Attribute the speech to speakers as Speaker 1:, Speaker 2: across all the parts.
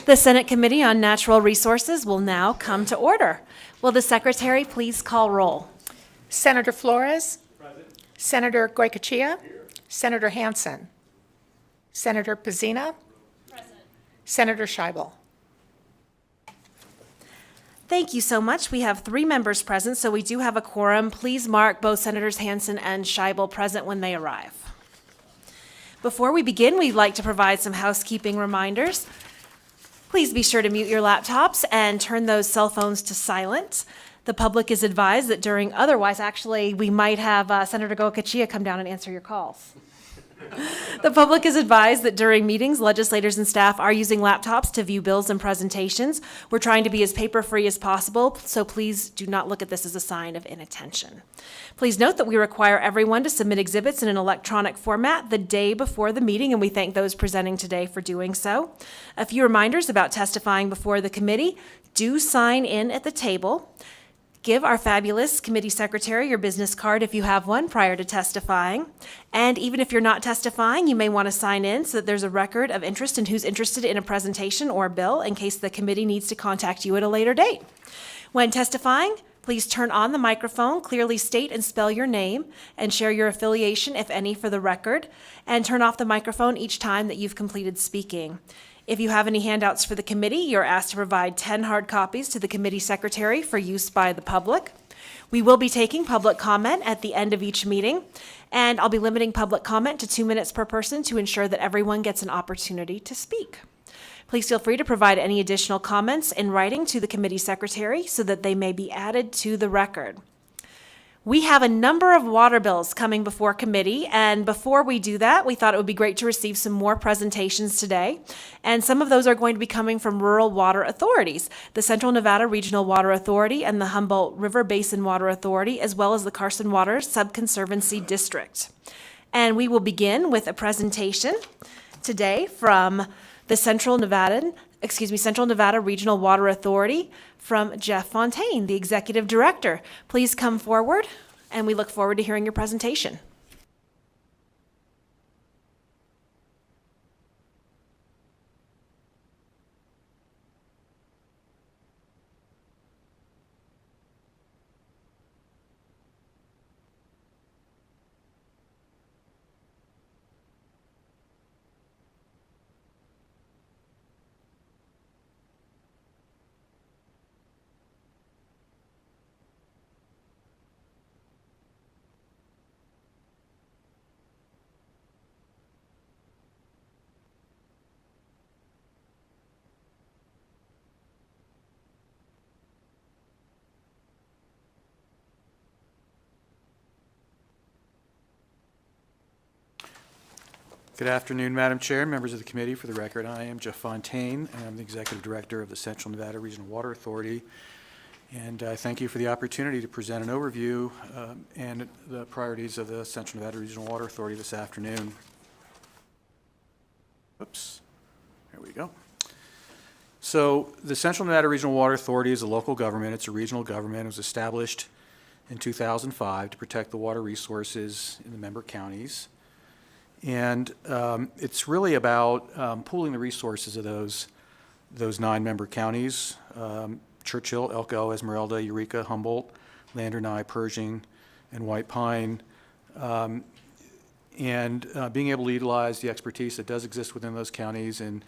Speaker 1: The Senate Committee on Natural Resources will now come to order. Will the Secretary please call roll?
Speaker 2: Senator Flores. Present. Senator Goycochea. Senator Hansen. Senator Pizzina. Present. Senator Scheibel.
Speaker 1: Thank you so much. We have 3 members present, so we do have a quorum. Please mark both Senators Hansen and Scheibel present when they arrive. Before we begin, we'd like to provide some housekeeping reminders. Please be sure to mute your laptops and turn those cell phones to silent. The public is advised that otherwise, we might have Senator Goycochea come down and answer your calls. The public is advised that during meetings, legislators and staff are using laptops to view bills and presentations. We're trying to be as paper-free as possible, so please do not look at this as a sign of inattention. Please note that we require everyone to submit exhibits in an electronic format the day before the meeting, and we thank those presenting today for doing so. A few reminders about testifying before the committee. Do sign in at the table. Give our fabulous committee secretary your business card if you have one prior to testifying. And even if you're not testifying, you may want to sign in so that there's a record of interest in who's interested in a presentation or a bill in case the committee needs to contact you at a later date. When testifying, please turn on the microphone, clearly state and spell your name, and share your affiliation, if any, for the record, and turn off the microphone each time that you've completed speaking. If you have any handouts for the committee, you're asked to provide 10 hard copies to the committee secretary for use by the public. We will be taking public comment at the end of each meeting, and I'll be limiting public comment to 2 minutes per person to ensure that everyone gets an opportunity to speak. Please feel free to provide any additional comments in writing to the committee secretary so that they may be added to the record. We have a number of water bills coming before committee, and before we do that, we thought it would be great to receive some more presentations today, and some of those are going to be coming from rural water authorities, the Central Nevada Regional Water Authority and the Humboldt River Basin Water Authority, as well as the Carson Water Subconservancy District. And we will begin with a presentation today from the Central Nevada Regional Water Authority from Jeff Fontaine, the Executive Director. Please come forward, and we look forward to hearing your presentation.
Speaker 3: Good afternoon, Madam Chair and members of the committee. For the record, I am Jeff Fontaine, and I'm the Executive Director of the Central Nevada Regional Water Authority. And I thank you for the opportunity to present an overview and the priorities of the Central Nevada Regional Water Authority this afternoon. Oops, there we go. So the Central Nevada Regional Water Authority is a local government. It's a regional government. It was established in 2005 to protect the water resources in the member counties. And it's really about pooling the resources of those 9 member counties, Churchill, Elko, Esmeralda, Eureka, Humboldt, Lander, Nye, Pershing, and White Pine, and being able to utilize the expertise that does exist within those counties and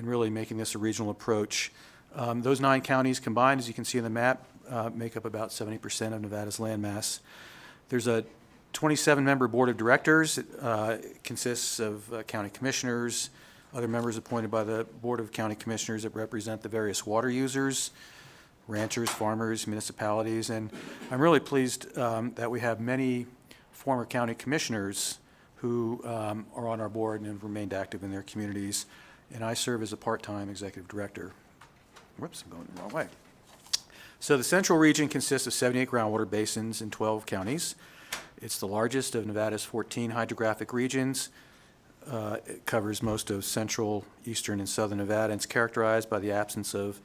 Speaker 3: really making this a regional approach. Those 9 counties combined, as you can see in the map, make up about 70% of Nevada's landmass. There's a 27-member board of directors. It consists of county commissioners, other members appointed by the Board of County Commissioners that represent the various water users, ranchers, farmers, municipalities, and I'm really pleased that we have many former county commissioners who are on our board and have remained active in their communities, and I serve as a part-time executive director. Whoops, I'm going the wrong way. So the central region consists of 78 groundwater basins in 12 counties. It's the largest of Nevada's 14 hydrographic regions. It covers most of central, eastern, and southern Nevada. And it's characterized by the absence of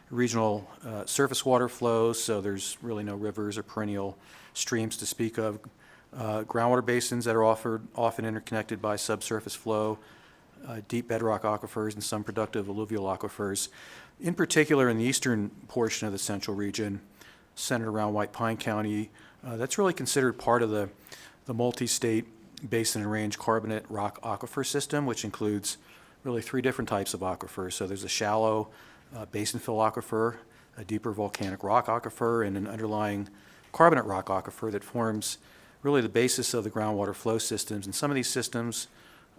Speaker 3: regional surface water flows, so there's really no rivers or perennial streams to speak of. Groundwater basins that are often interconnected by subsurface flow, deep bedrock aquifers and some productive alluvial aquifers. In particular, in the eastern portion of the central region, centered around White Pine County, that's really considered part of the multi-state basin and range carbonate rock aquifer system, which includes really three different types of aquifers. So there's a shallow basin fill aquifer, a deeper volcanic rock aquifer, and an underlying carbonate rock aquifer that forms really the basis of the groundwater flow systems. And some of these systems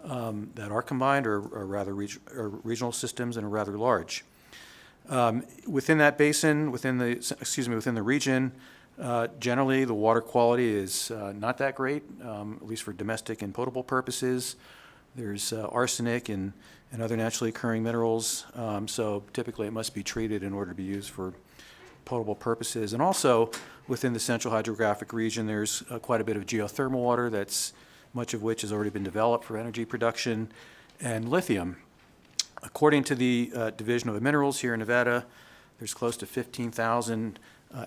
Speaker 3: that are combined are rather regional systems and are rather large. Within that basin, within the region, generally the water quality is not that great, at least for domestic and potable purposes. There's arsenic and other naturally occurring minerals, so typically it must be treated in order to be used for potable purposes. And also within the central hydrographic region, there's quite a bit of geothermal water, that's much of which has already been developed for energy production, and lithium. According to the Division of Minerals here in Nevada, there's close to 15,000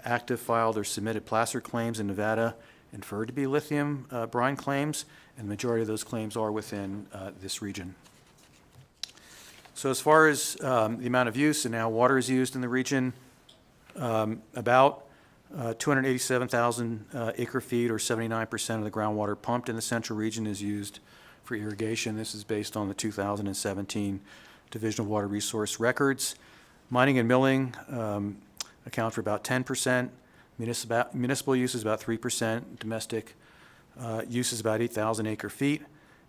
Speaker 3: active filed or submitted placer claims in Nevada inferred to be lithium brine claims, and the majority of those claims are within this region. So as far as the amount of use and how water is used in the region, about 287,000 acre feet, or 79% of the groundwater pumped in the central region, is used for irrigation. This is based on the 2017 Division of Water Resource records. Mining and milling account for about 10%. Municipal use is about 3%. Domestic use is about 8,000 acre feet.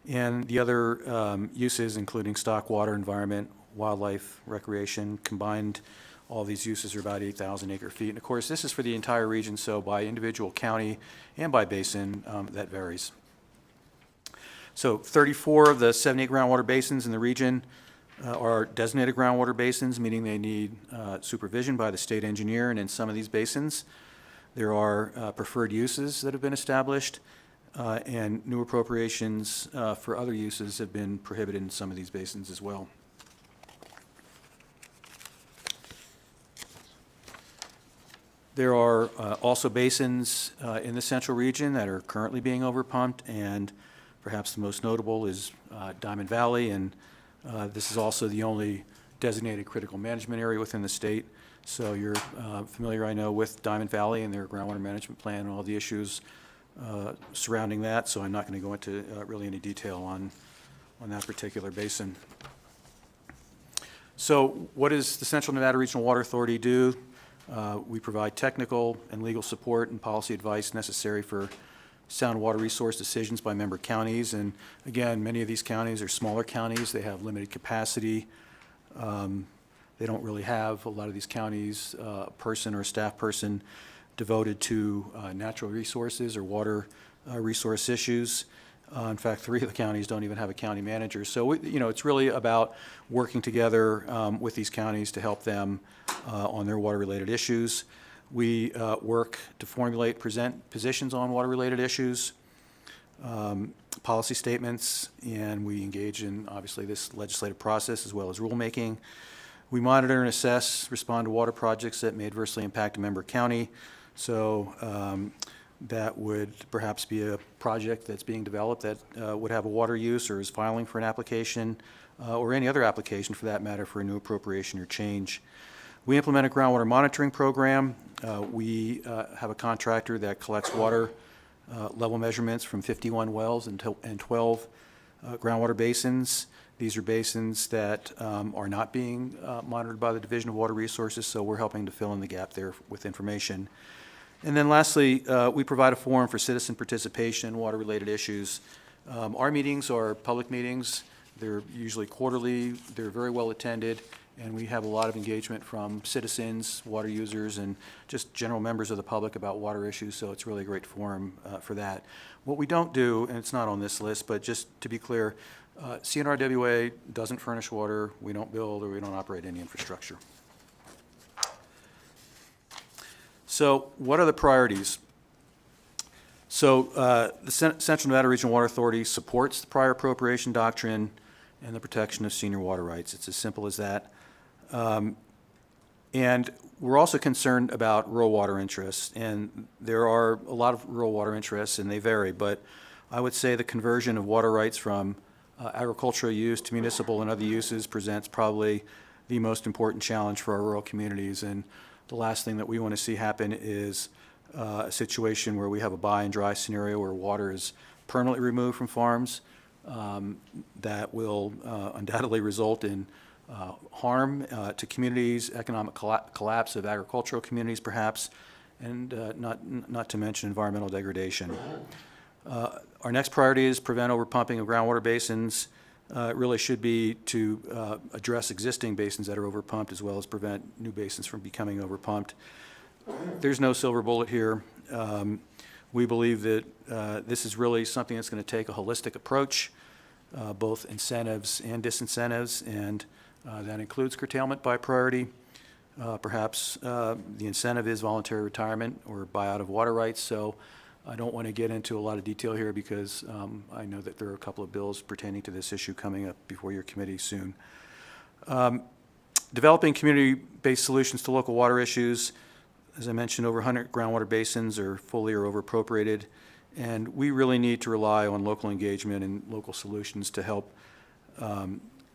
Speaker 3: And the other uses, including stock, water, environment, wildlife, recreation, combined, all these uses are about 8,000 acre feet. And of course, this is for the entire region, so by individual county and by basin, that varies. So 34 of the 78 groundwater basins in the region are designated groundwater basins, meaning they need supervision by the state engineer. And in some of these basins, there are preferred uses that have been established, and new appropriations for other uses have been prohibited in some of these basins as well. There are also basins in the central region that are currently being overpumped, and perhaps the most notable is Diamond Valley, and this is also the only designated critical management area within the state. So you're familiar, I know, with Diamond Valley and their groundwater management plan and all the issues surrounding that, so I'm not going to go into really any detail on that particular basin. So what does the Central Nevada Regional Water Authority do? We provide technical and legal support and policy advice necessary for sound water resource decisions by member counties. And again, many of these counties are smaller counties. They have limited capacity. They don't really have, a lot of these counties, a person or a staff person devoted to natural resources or water resource issues. In fact, 3 of the counties don't even have a county manager. So, it's really about working together with these counties to help them on their water-related issues. We work to formulate, present positions on water-related issues, policy statements, and we engage in, obviously, this legislative process as well as rulemaking. We monitor and assess, respond to water projects that may adversely impact a member county. So that would perhaps be a project that's being developed that would have a water use or is filing for an application or any other application for that matter for a new appropriation or change. We implement a groundwater monitoring program. We have a contractor that collects water level measurements from 51 wells and 12 groundwater basins. These are basins that are not being monitored by the Division of Water Resources, so we're helping to fill in the gap there with information. And then lastly, we provide a forum for citizen participation in water-related issues. Our meetings are public meetings. They're usually quarterly. They're very well attended, and we have a lot of engagement from citizens, water users, and just general members of the public about water issues, so it's really a great forum for that. What we don't do, and it's not on this list, but just to be clear, CNRWA doesn't furnish water. We don't build or we don't operate any infrastructure. So what are the priorities? So the Central Nevada Regional Water Authority supports the prior appropriation doctrine and the protection of senior water rights. It's as simple as that. And we're also concerned about rural water interests. And there are a lot of rural water interests, and they vary. But I would say the conversion of water rights from agricultural use to municipal and other uses presents probably the most important challenge for our rural communities. And the last thing that we want to see happen is a situation where we have a buy and dry scenario where water is permanently removed from farms. That will undoubtedly result in harm to communities, economic collapse of agricultural communities perhaps, and not to mention environmental degradation. Our next priority is prevent overpumping of groundwater basins. It really should be to address existing basins that are overpumped as well as prevent new basins from becoming overpumped. There's no silver bullet here. We believe that this is really something that's going to take a holistic approach, both incentives and disincentives, and that includes curtailment by priority. Perhaps the incentive is voluntary retirement or buyout of water rights, so I don't want to get into a lot of detail here because I know that there are a couple of bills pertaining to this issue coming up before your committee soon. Developing community-based solutions to local water issues. As I mentioned, over 100 groundwater basins are fully or over-appropriated, and we really need to rely on local engagement and local solutions to help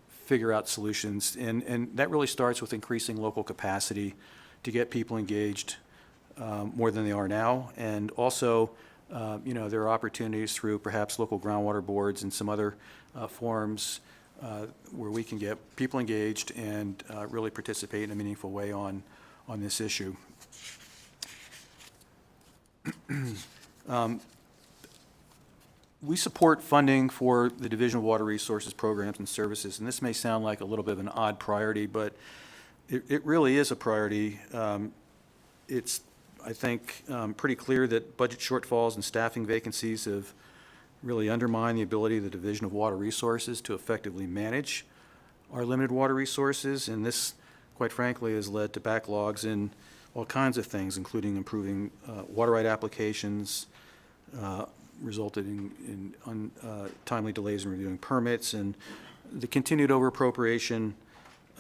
Speaker 3: figure out solutions. And that really starts with increasing local capacity to get people engaged more than they are now. And also, there are opportunities through perhaps local groundwater boards and some other forums where we can get people engaged and really participate in a meaningful way on this issue. We support funding for the Division of Water Resources programs and services, and this may sound like a little bit of an odd priority, but it really is a priority. It's, I think, pretty clear that budget shortfalls and staffing vacancies have really undermined the ability of the Division of Water Resources to effectively manage our limited water resources, and this, quite frankly, has led to backlogs in all kinds of things, including improving water right applications, resulted in timely delays in reviewing permits, and the continued overappropriation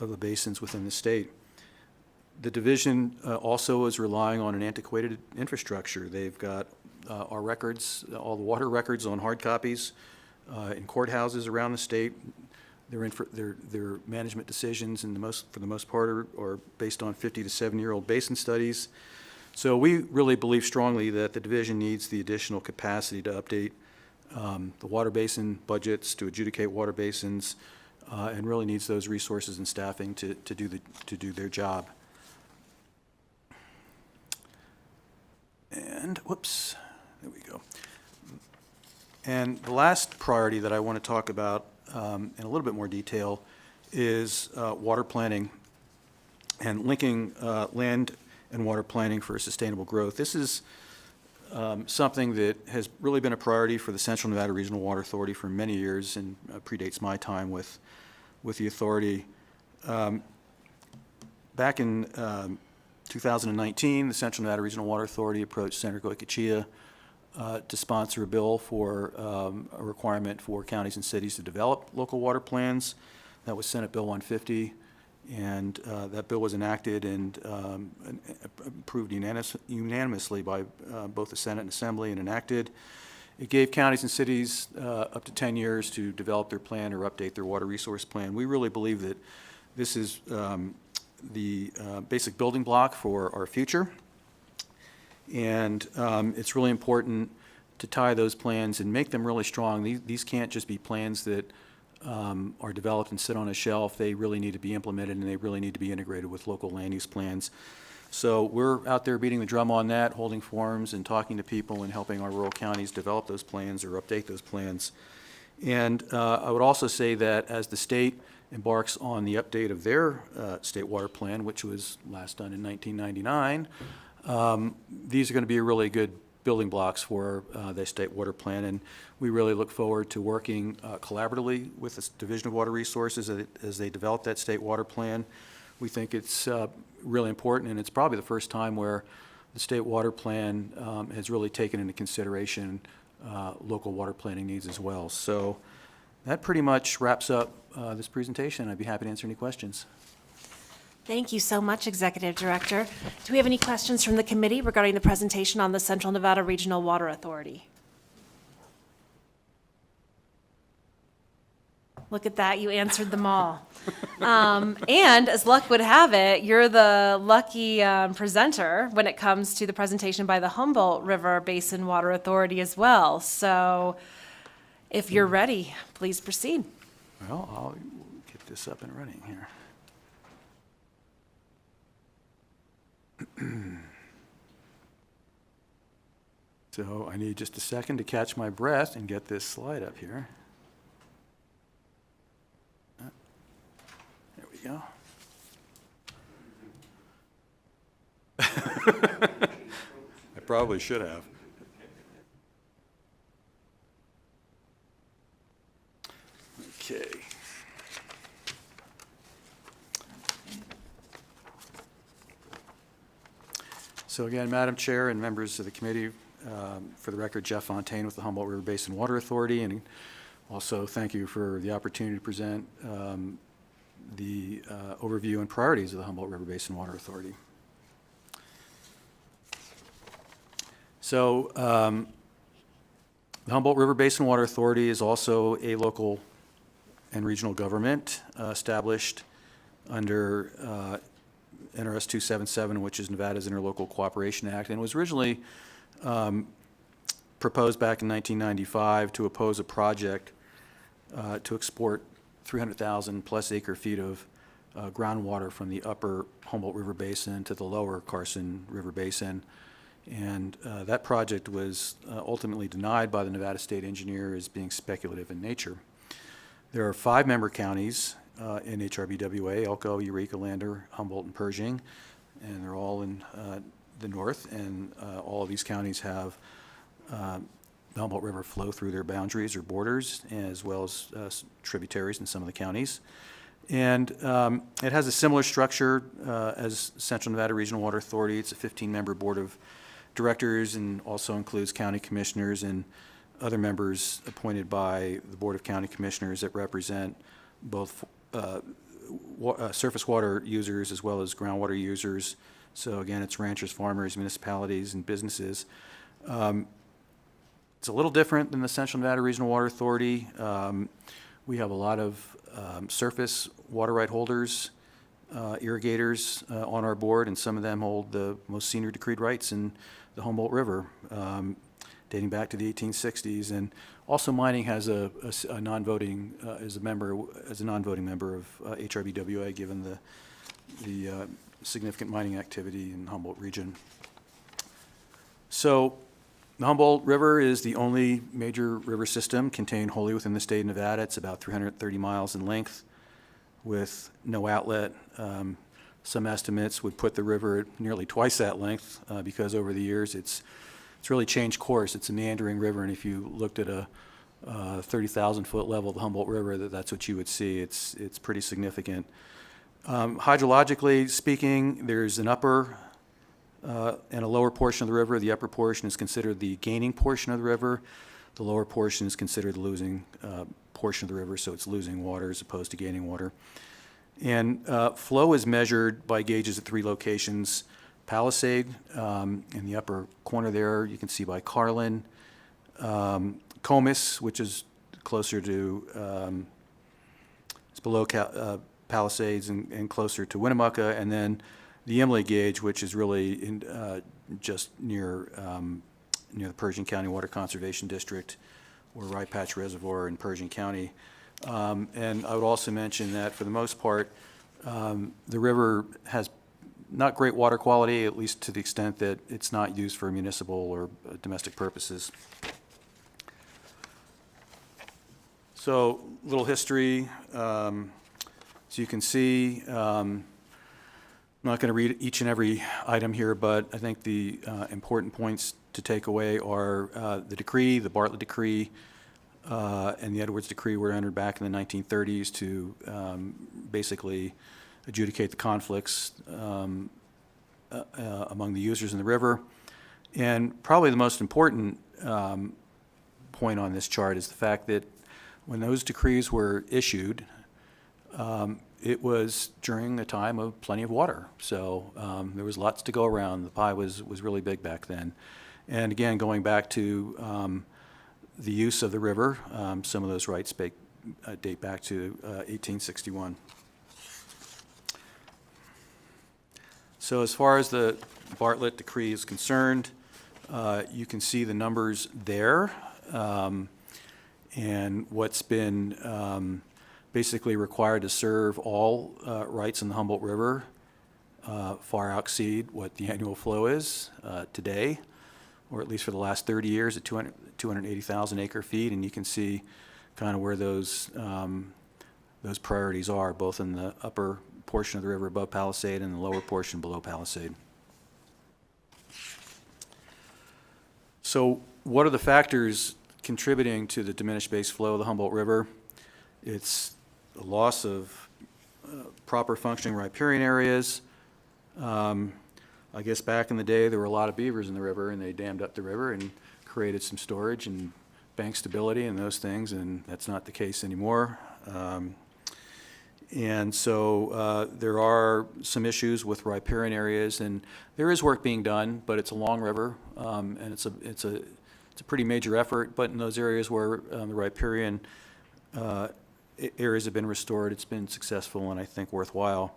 Speaker 3: of the basins within the state. The division also is relying on an antiquated infrastructure. They've got our records, all the water records on hard copies in courthouses around the state. Their management decisions, for the most part, are based on 50 to 70-year-old basin studies. So we really believe strongly that the division needs the additional capacity to update the water basin budgets, to adjudicate water basins, and really needs those resources and staffing to do their job. And whoops, there we go. And the last priority that I want to talk about in a little bit more detail is water planning and linking land and water planning for sustainable growth. This is something that has really been a priority for the Central Nevada Regional Water Authority for many years and predates my time with the authority. Back in 2019, the Central Nevada Regional Water Authority approached Senator Goycochea to sponsor a bill for a requirement for counties and cities to develop local water plans. That was Senate Bill 150, and that bill was enacted and approved unanimously by both the Senate and Assembly and enacted. It gave counties and cities up to 10 years to develop their plan or update their water resource plan. We really believe that this is the basic building block for our future. And it's really important to tie those plans and make them really strong. These can't just be plans that are developed and sit on a shelf. They really need to be implemented, and they really need to be integrated with local land use plans. So we're out there beating the drum on that, holding forums and talking to people and helping our rural counties develop those plans or update those plans. And I would also say that as the state embarks on the update of their state water plan, which was last done in 1999, these are going to be really good building blocks for the state water plan, and we really look forward to working collaboratively with the Division of Water Resources as they develop that state water plan. We think it's really important, and it's probably the first time where the state water plan has really taken into consideration local water planning needs as well. So that pretty much wraps up this presentation. I'd be happy to answer any questions.
Speaker 1: Thank you so much, Executive Director. Do we have any questions from the committee regarding the presentation on the Central Nevada Regional Water Authority? Look at that, you answered them all. And as luck would have it, you're the lucky presenter when it comes to the presentation by the Humboldt River Basin Water Authority as well. So if you're ready, please proceed.
Speaker 3: Well, I'll get this up and running here. So I need just a second to catch my breath and get this slide up here. There we go. I probably should have. Okay. So again, Madam Chair and members of the committee, for the record, Jeff Fontaine with the Humboldt River Basin Water Authority, and also thank you for the opportunity to present the overview and priorities of the Humboldt River Basin Water Authority. So the Humboldt River Basin Water Authority is also a local and regional government established under NRS 277, which is Nevada's Interlocal Cooperation Act, and was originally proposed back in 1995 to oppose a project to export 300,000 plus acre feet of groundwater from the upper Humboldt River Basin to the lower Carson River Basin. And that project was ultimately denied by the Nevada State Engineer as being speculative in nature. There are 5 member counties in HRBWA: Elko, Eureka, Lander, Humboldt, and Pershing, and they're all in the north, and all of these counties have the Humboldt River flow through their boundaries or borders, as well as tributaries in some of the counties. And it has a similar structure as Central Nevada Regional Water Authority. It's a 15-member board of directors and also includes county commissioners and other members appointed by the Board of County Commissioners that represent both surface water users as well as groundwater users. So again, it's ranchers, farmers, municipalities, and businesses. It's a little different than the Central Nevada Regional Water Authority. We have a lot of surface water right holders, irrigators on our board, and some of them hold the most senior decreed rights in the Humboldt River, dating back to the 1860s. And also mining has a non-voting, as a non-voting member of HRBWA, given the significant mining activity in the Humboldt region. So the Humboldt River is the only major river system contained wholly within the state of Nevada. It's about 330 miles in length with no outlet. Some estimates would put the river at nearly twice that length because over the years it's really changed course. It's a meandering river, and if you looked at a 30,000-foot level of the Humboldt River, that's what you would see. It's pretty significant. Hydrologically speaking, there's an upper and a lower portion of the river. The upper portion is considered the gaining portion of the river. The lower portion is considered the losing portion of the river, so it's losing water as opposed to gaining water. And flow is measured by gauges at 3 locations. Palisade in the upper corner there, you can see by Carlin. Comus, which is closer to, it's below Palisades and closer to Winnemucca, and then the Imlay gauge, which is really in, just near the Pershing County Water Conservation District, or Rye Patch Reservoir in Pershing County. And I would also mention that for the most part, the river has not great water quality, at least to the extent that it's not used for municipal or domestic purposes. So, little history. So you can see, I'm not going to read each and every item here, but I think the important points to take away are the decree, the Bartlett Decree, and the Edwards Decree were entered back in the 1930s to basically adjudicate the conflicts among the users in the river. And probably the most important point on this chart is the fact that when those decrees were issued, it was during a time of plenty of water. So there was lots to go around. The pie was really big back then. And again, going back to the use of the river, some of those rights date back to 1861. So as far as the Bartlett Decree is concerned, you can see the numbers there, and what's been basically required to serve all rights in the Humboldt River far exceed what the annual flow is today, or at least for the last 30 years at 280,000 acre feet, and you can see kind of where those priorities are, both in the upper portion of the river above Palisade and the lower portion below Palisade. So what are the factors contributing to the diminished base flow of the Humboldt River? It's the loss of proper functioning riparian areas. I guess back in the day, there were a lot of beavers in the river, and they dammed up the river and created some storage and bank stability and those things, and that's not the case anymore. And so there are some issues with riparian areas, and there is work being done, but it's a long river, and it's a pretty major effort. But in those areas where the riparian areas have been restored, it's been successful and I think worthwhile.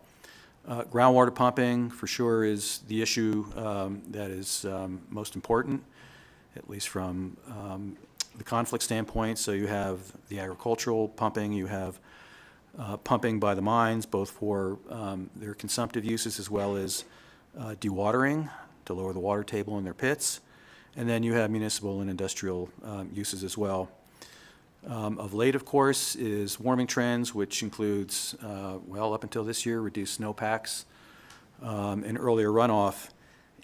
Speaker 3: Groundwater pumping, for sure, is the issue that is most important, at least from the conflict standpoint. So you have the agricultural pumping, you have pumping by the mines, both for their consumptive uses as well as dewatering to lower the water table in their pits. And then you have municipal and industrial uses as well. Of late, of course, is warming trends, which includes, well, up until this year, reduced snowpacks and earlier runoff,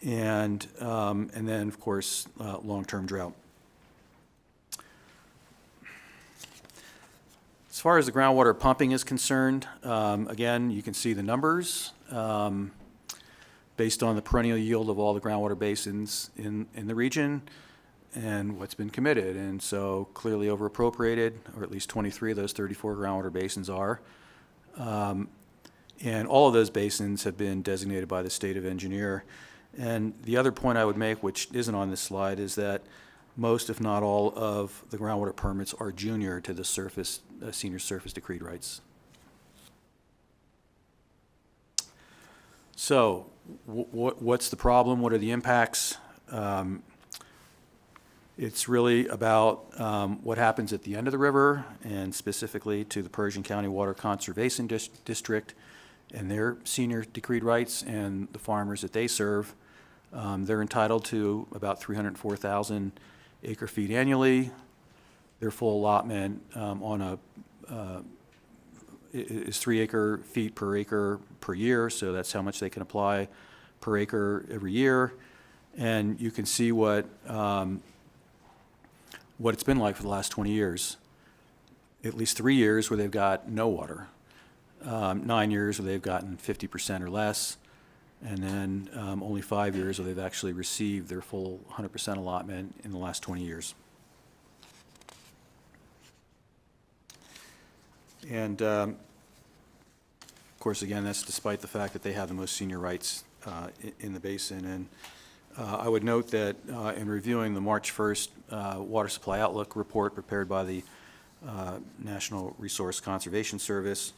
Speaker 3: and then, of course, long-term drought. As far as the groundwater pumping is concerned, again, you can see the numbers based on the perennial yield of all the groundwater basins in the region and what's been committed. And so clearly over appropriated, or at least 23 of those 34 groundwater basins are. And all of those basins have been designated by the state of engineer. And the other point I would make, which isn't on this slide, is that most, if not all, of the groundwater permits are junior to the surface, senior surface decreed rights. So what's the problem? What are the impacts? It's really about what happens at the end of the river, and specifically to the Pershing County Water Conservation District and their senior decreed rights and the farmers that they serve. They're entitled to about 304,000 acre feet annually. Their full allotment is 3 acre feet per acre per year, so that's how much they can apply per acre every year. And you can see what it's been like for the last 20 years. At least 3 years where they've got no water, 9 years where they've gotten 50% or less, and then only 5 years where they've actually received their full 100% allotment in the last 20 years. And of course, again, that's despite the fact that they have the most senior rights in the basin. And I would note that in reviewing the March 1st Water Supply Outlook report prepared by the National Resource Conservation Service,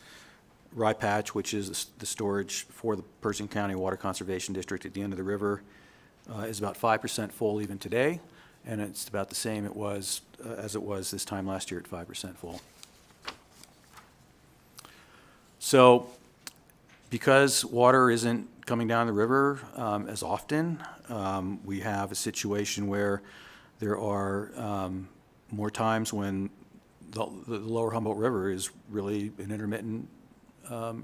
Speaker 3: Rye Patch, which is the storage for the Pershing County Water Conservation District at the end of the river, is about 5% full even today, and it's about the same as it was this time last year at 5% full. So because water isn't coming down the river as often, we have a situation where there are more times when the lower Humboldt River is really an intermittent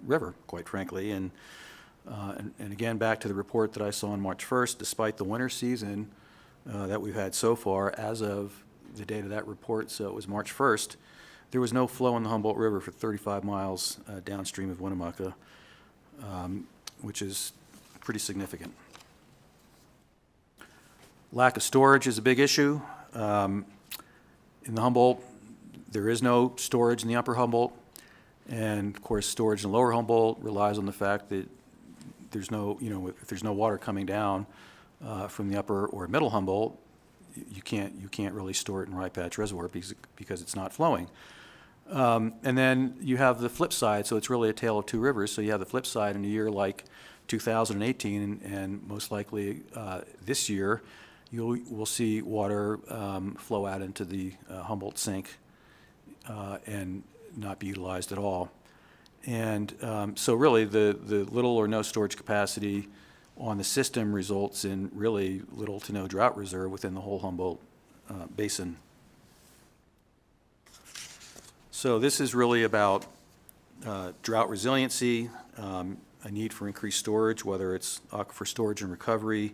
Speaker 3: river, quite frankly. And again, back to the report that I saw on March 1st, despite the winter season that we've had so far, as of the date of that report, so it was March 1st, there was no flow in the Humboldt River for 35 miles downstream of Winnemucca, which is pretty significant. Lack of storage is a big issue. In the Humboldt, there is no storage in the upper Humboldt, and of course storage in the lower Humboldt relies on the fact that there's no, if there's no water coming down from the upper or middle Humboldt, you can't really store it in Rye Patch Reservoir because it's not flowing. And then you have the flip side, so it's really a tale of two rivers. So you have the flip side in a year like 2018, and most likely this year, we'll see water flow out into the Humboldt Sink and not be utilized at all. And so really, the little or no storage capacity on the system results in really little to no drought reserve within the whole Humboldt Basin. So this is really about drought resiliency, a need for increased storage, whether it's aquifer storage and recovery,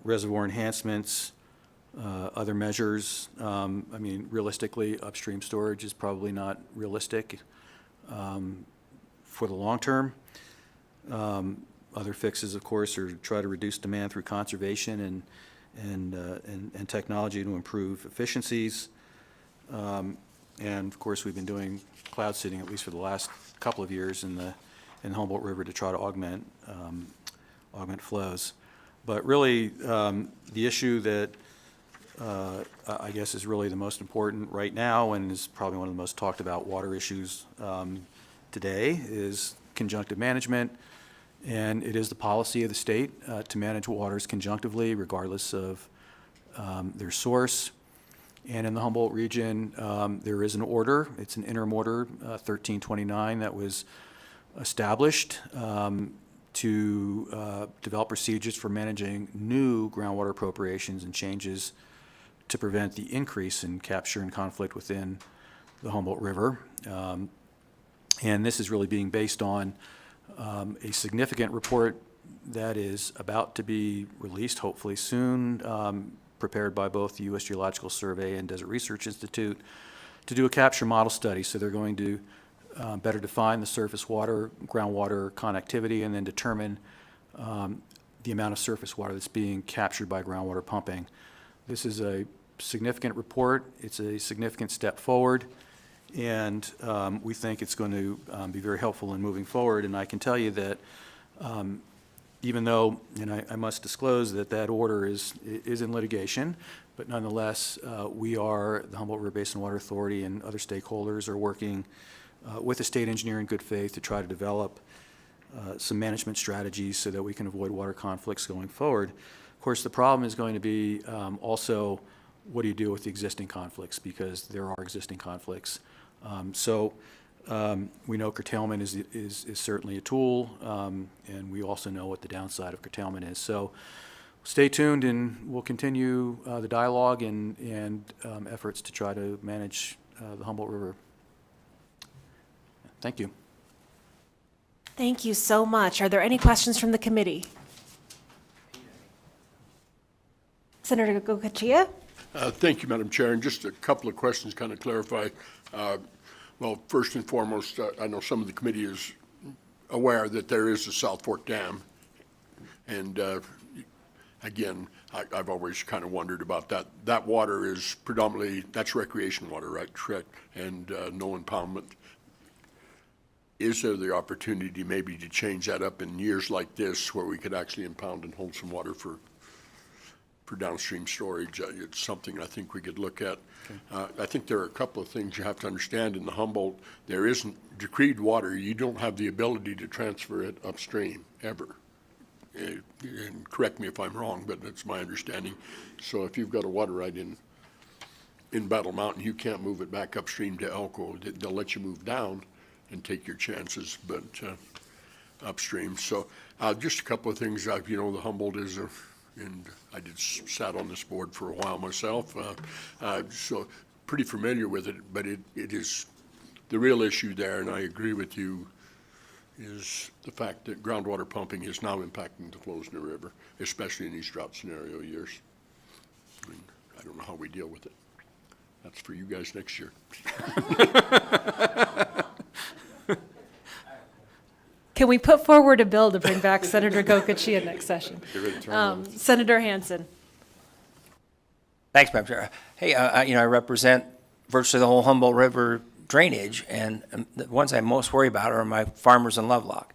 Speaker 3: reservoir enhancements, other measures. I mean, realistically, upstream storage is probably not realistic for the long term. Other fixes, of course, are to try to reduce demand through conservation and technology to improve efficiencies. And of course, we've been doing cloud seeding, at least for the last couple of years, in the Humboldt River to try to augment flows. But really, the issue that I guess is really the most important right now, and is probably one of the most talked about water issues today, is conjunctive management. And it is the policy of the state to manage waters conjunctively, regardless of their source. And in the Humboldt region, there is an order. It's an interim order, 1329, that was established to develop procedures for managing new groundwater appropriations and changes to prevent the increase in capture and conflict within the Humboldt River. And this is really being based on a significant report that is about to be released, hopefully soon, prepared by both the U.S. Geological Survey and Desert Research Institute to do a capture model study. So they're going to better define the surface water, groundwater connectivity, and then determine the amount of surface water that's being captured by groundwater pumping. This is a significant report. It's a significant step forward, and we think it's going to be very helpful in moving forward. And I can tell you that even though, and I must disclose that that order is in litigation, but nonetheless, we are, the Humboldt River Basin Water Authority and other stakeholders are working with the state engineer in good faith to try to develop some management strategies so that we can avoid water conflicts going forward. Of course, the problem is going to be also, what do you do with the existing conflicts? Because there are existing conflicts. We know curtailment is certainly a tool, and we also know what the downside of curtailment is. So stay tuned, and we'll continue the dialogue and efforts to try to manage the Humboldt River. Thank you.
Speaker 1: Thank you so much. Are there any questions from the committee? Senator Goicoechea?
Speaker 4: Thank you, Madam Chair. And just a couple of questions, kind of clarify. Well, first and foremost, I know some of the committee is aware that there is a South Fork Dam. And again, I've always kind of wondered about that. That water is predominantly, that's recreation water, right? And no impoundment. Is there the opportunity maybe to change that up in years like this where we could actually impound and hold some water for downstream storage? It's something I think we could look at. Okay. I think there are a couple of things you have to understand in the Humboldt. There isn't decreed water. You don't have the ability to transfer it upstream ever. And correct me if I'm wrong, but that's my understanding. So if you've got a water right in Battle Mountain, you can't move it back upstream to Elko. They'll let you move down and take your chances, but upstream. So just a couple of things. You know, the Humboldt is and I sat on this board for a while myself, so pretty familiar with it, but it is the real issue there, and I agree with you, is the fact that groundwater pumping is now impacting the flows in the river, especially in these drought scenario years. I mean, I don't know how we deal with it. That's for you guys next year.
Speaker 1: Can we put forward a bill to bring back Senator Goicoechea next session? Senator Hansen.
Speaker 5: Thanks, Madam Chair. Hey, I represent virtually the whole Humboldt River drainage, and the ones I most worry about are my farmers in Lovelock.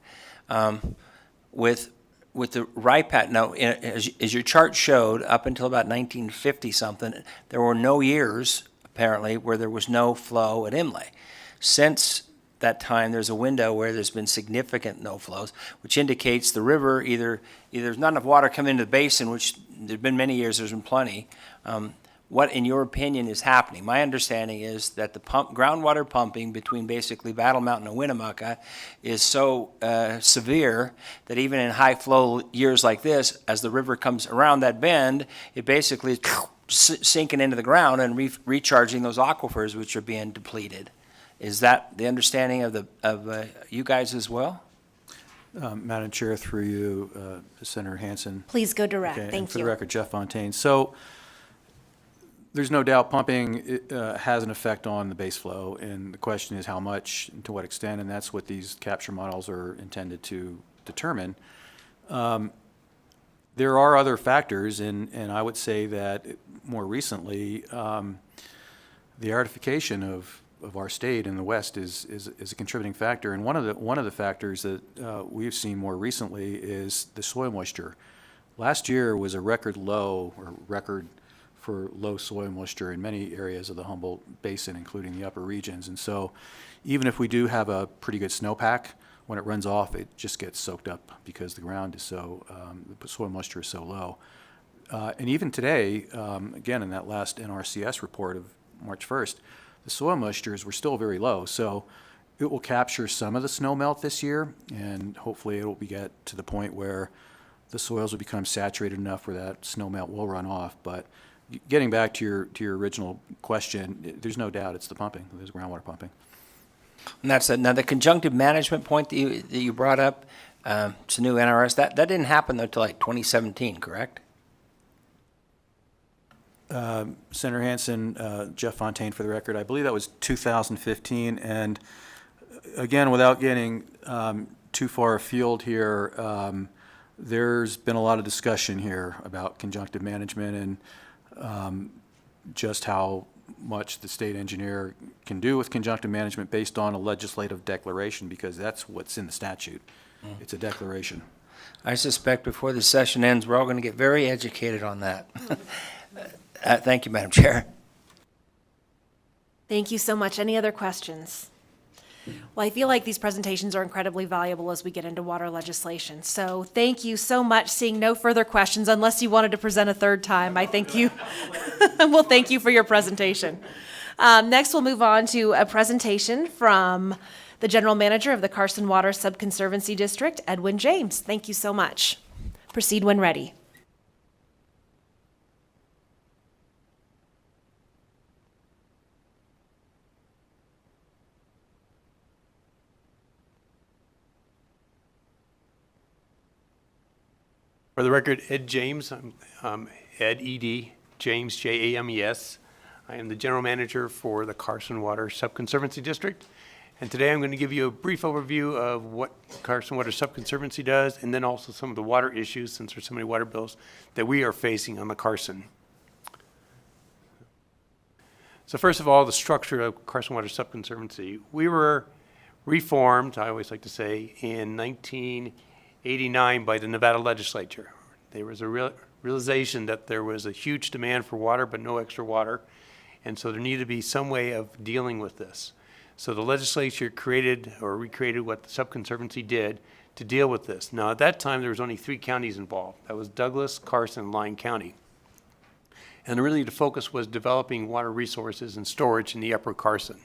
Speaker 5: With the RIPAT, now, as your chart showed, up until about 1950-something, there were no years apparently, where there was no flow at Imlay. Since that time, there's a window where there's been significant no flows, which indicates the river either there's not enough water coming into the basin, which there've been many years, there's been plenty. What, in your opinion, is happening? My understanding is that the groundwater pumping between basically Battle Mountain and Winnemucca is so severe that even in high flow years like this, as the river comes around that bend, it basically is sinking into the ground and recharging those aquifers which are being depleted. Is that the understanding of you guys as well?
Speaker 3: Madam Chair, through you, Senator Hansen.
Speaker 1: Please go direct.
Speaker 3: Okay, and
Speaker 1: Thank
Speaker 3: for the
Speaker 1: you.
Speaker 3: record, Jeff Fontaine. So there's no doubt pumping has an effect on the base flow, and the question is how much and to what extent, and that's what these capture models are intended to determine. There are other factors, and I would say that more recently, the aridification of our state in the West is a contributing factor. And one of the factors that we've seen more recently is the soil moisture. Last year was a record low, or record for low soil moisture in many areas of the Humboldt Basin, including the upper regions. And so even if we do have a pretty good snowpack, when it runs off, it just gets soaked up because the ground is so, the soil moisture is so low. And even today, again, in that last NRCS report of March 1st, the soil moistures were still very low. So it will capture some of the snow melt this year, and hopefully it will get to the point where the soils will become saturated enough where that snow melt will run off. But getting back to your original question, there's no doubt it's the pumping, there's groundwater pumping.
Speaker 5: And that's now the conjunctive management point that you brought up. It's a new NRS. That didn't happen until like 2017, correct?
Speaker 3: Senator Hansen, Jeff Fontaine for the record, I believe that was 2015. And again, without getting too far afield here, there's been a lot of discussion here about conjunctive management and just how much the state engineer can do with conjunctive management based on a legislative declaration, because that's what's in the statute. It's a declaration.
Speaker 5: I suspect before the session ends, we're all going to get very educated on that. Thank you, Madam Chair.
Speaker 1: Thank you so much. Any other questions? Well, I feel like these presentations are incredibly valuable as we get into water legislation. So thank you so much. Seeing no further questions, unless you wanted to present a third time, I thank you. Well, thank you for your presentation. Next, we'll move on to a presentation from the General Manager of the Carson Water Subconservancy District, Edwin James. Thank you so much. Proceed when ready.
Speaker 6: For the record, Ed James. I'm Ed, E.D., James, J-A-M-E-S. I am the General Manager for the Carson Water Subconservancy District. And today I'm going to give you a brief overview of what Carson Water Subconservancy does, and then also some of the water issues, since there's so many water bills, that we are facing on the Carson. So first of all, the structure of Carson Water Subconservancy. We were reformed, I always like to say, in 1989 by the Nevada Legislature. There was a realization that there was a huge demand for water, but no extra water. And so there needed to be some way of dealing with this. So the legislature created or recreated what the subconservancy did to deal with this. Now, at that time, there was only 3 counties involved. That was Douglas, Carson, and Lyon County. And really the focus was developing water resources and storage in the upper Carson.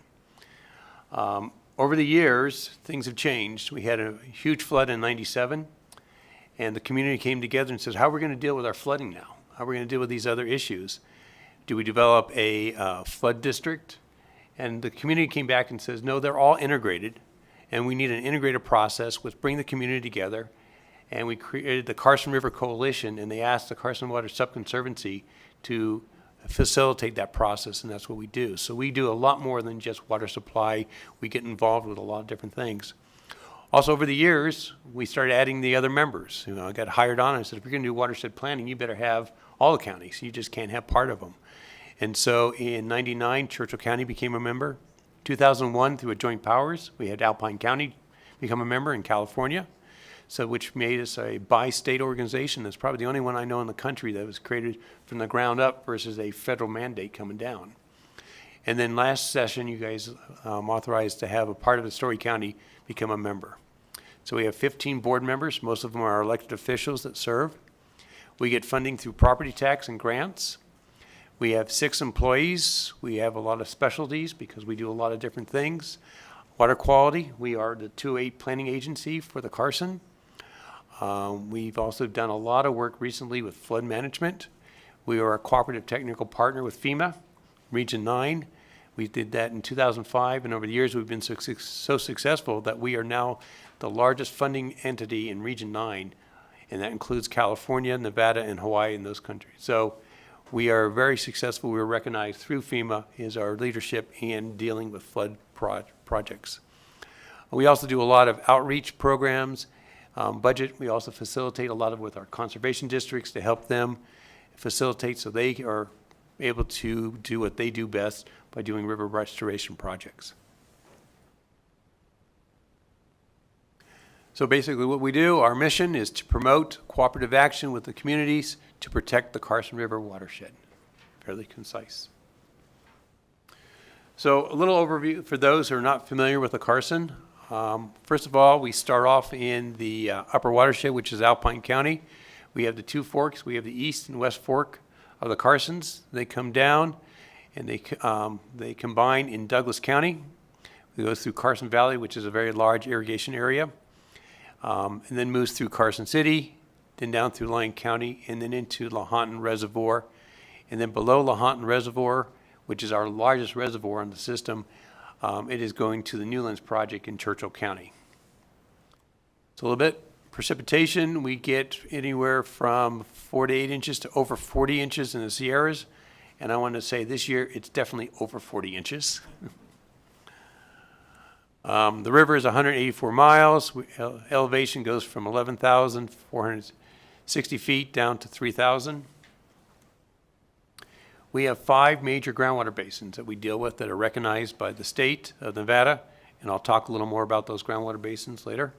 Speaker 6: Over the years, things have changed. We had a huge flood in '97, and the community came together and says, how are we going to deal with our flooding now? How are we going to deal with these other issues? Do we develop a flood district? And the community came back and says, no, they're all integrated, and we need an integrated process which bring the community together. And we created the Carson River Coalition, and they asked the Carson Water Subconservancy to facilitate that process, and that's what we do. So we do a lot more than just water supply. We get involved with a lot of different things. Also, over the years, we started adding the other members. I got hired on, and I said, if you're going to do watershed planning, you better have all the counties. You just can't have part of them. And so in '99, Churchill County became a member. 2001, through a joint powers, we had Alpine County become a member in California, so which made us a bi-state organization. That's probably the only one I know in the country that was created from the ground up versus a federal mandate coming down. And then last session, you guys authorized to have a part of the Story County become a member. So we have 15 board members. Most of them are elected officials that serve. We get funding through property tax and grants. We have 6 employees. We have a lot of specialties because we do a lot of different things. Water quality, we are the 2-8 planning agency for the Carson. We've also done a lot of work recently with flood management. We are a cooperative technical partner with FEMA, Region 9. We did that in 2005, and over the years we've been so successful that we are now the largest funding entity in Region 9, and that includes California, Nevada, and Hawaii and those countries. So we are very successful. We were recognized through FEMA as our leadership in dealing with flood projects. We also do a lot of outreach programs, budget. We also facilitate a lot of with our conservation districts to help them facilitate so they are able to do what they do best by doing river restoration projects. So basically what we do, our mission is to promote cooperative action with the communities to protect the Carson River watershed. Fairly concise. So a little overview for those who are not familiar with the Carson. First of all, we start off in the upper watershed, which is Alpine County. We have the 2 forks. We have the east and west fork of the Carsons. They come down and they combine in Douglas County. It goes through Carson Valley, which is a very large irrigation area, and then moves through Carson City, then down through Lyon County, and then into Lahontan Reservoir. And then below Lahontan Reservoir, which is our largest reservoir in the system, it is going to the Newlands Project in Churchill County. So a little bit precipitation, we get anywhere from 4 to 8 inches to over 40 inches in the Sierras. And I want to say this year, it's definitely over 40 inches. The river is 184 miles. Elevation goes from 11,460 feet down to 3,000. We have 5 major groundwater basins that we deal with that are recognized by the state of Nevada, and I'll talk a little more about those groundwater basins later.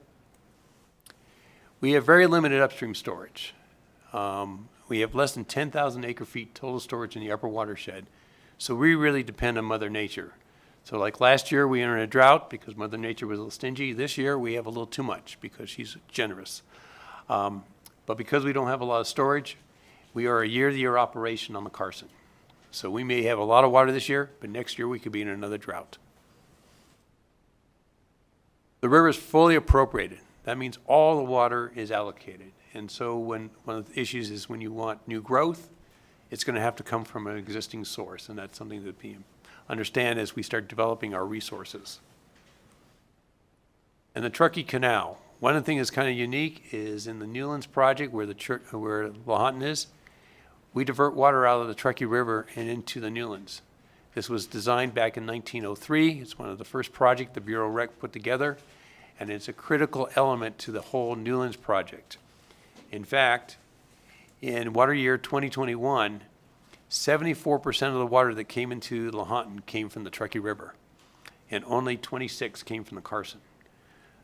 Speaker 6: We have very limited upstream storage. We have less than 10,000 acre-feet total storage in the upper watershed, so we really depend on Mother Nature. So like last year, we entered a drought because Mother Nature was a little stingy. This year, we have a little too much because she's generous. But because we don't have a lot of storage, we are a year-to-year operation on the Carson. So we may have a lot of water this year, but next year we could be in another drought. The river is fully appropriated. That means all the water is allocated. And so one of the issues is when you want new growth, it's going to have to come from an existing source. And that's something that we understand as we start developing our resources. And the Truckee Canal. One of the things that's kind of unique is in the Newlands Project where Lahontan is, we divert water out of the Truckee River and into the Newlands. This was designed back in 1903. It's one of the first projects the Bureau Rec put together, and it's a critical element to the whole Newlands project. In fact, in water year 2021, 74% of the water that came into Lahontan came from the Truckee River, and only 26 came from the Carson.